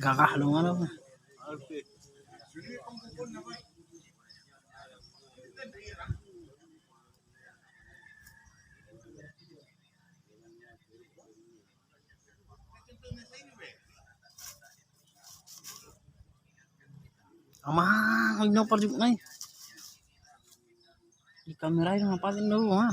Kakahalungan ako. Amang, huwag na parjok na eh. Di kamera yun, mapatin daw ha.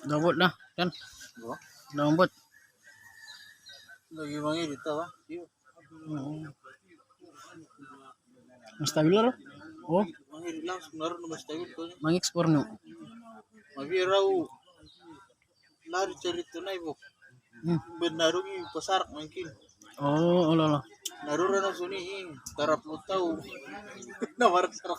Gabot na, kan? Gabot. Lagi mangi dito ha. Mas stabil laro. Oh, Mangi lang sebenarnya nu mas tayo ko. mangekspor no. Mabiraw lari cerita na ibo. Benarungi pasar mungkin. Oh, lolo. Narura na suni tarap mo tao. Nawarak sa.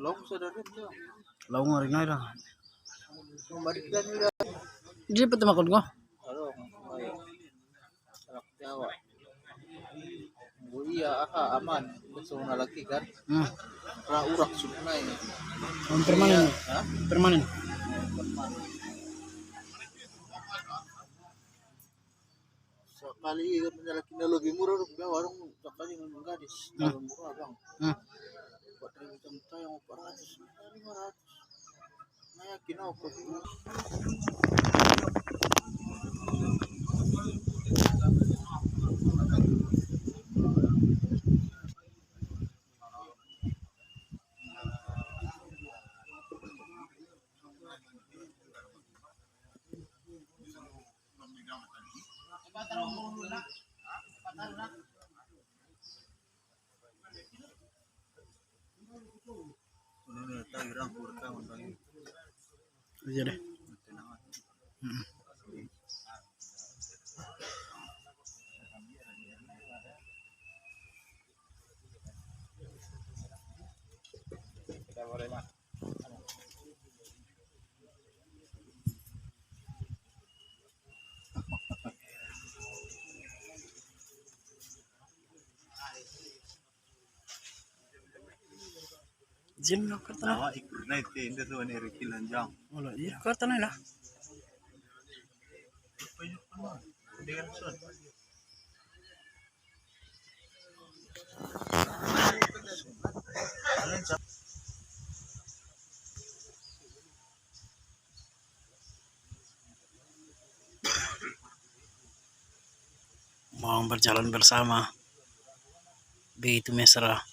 Long sa darit to. Law nga rin na. Balikan nila. Di pa tumakot ko. Ano? Sarap Jawa. Buya aka aman. Gusto na lagi kan. Raurak sunay. Permanen. Ha? Permanen. Sekali menjalaki lebih murah rupiah warung sekali dengan gadis. Lebih murah bang. 4.000 juta yang 400, 500. Nah yakin aku. tahu orang kurka orang Iya deh. tenang. Hmm. Kita boleh lah. Jin lo kata na. Nawa ikut naik tenda tuh nih Ricky Lanjang. Wala iya kata na lah. Dengan son. Mau berjalan bersama. Begitu mesra.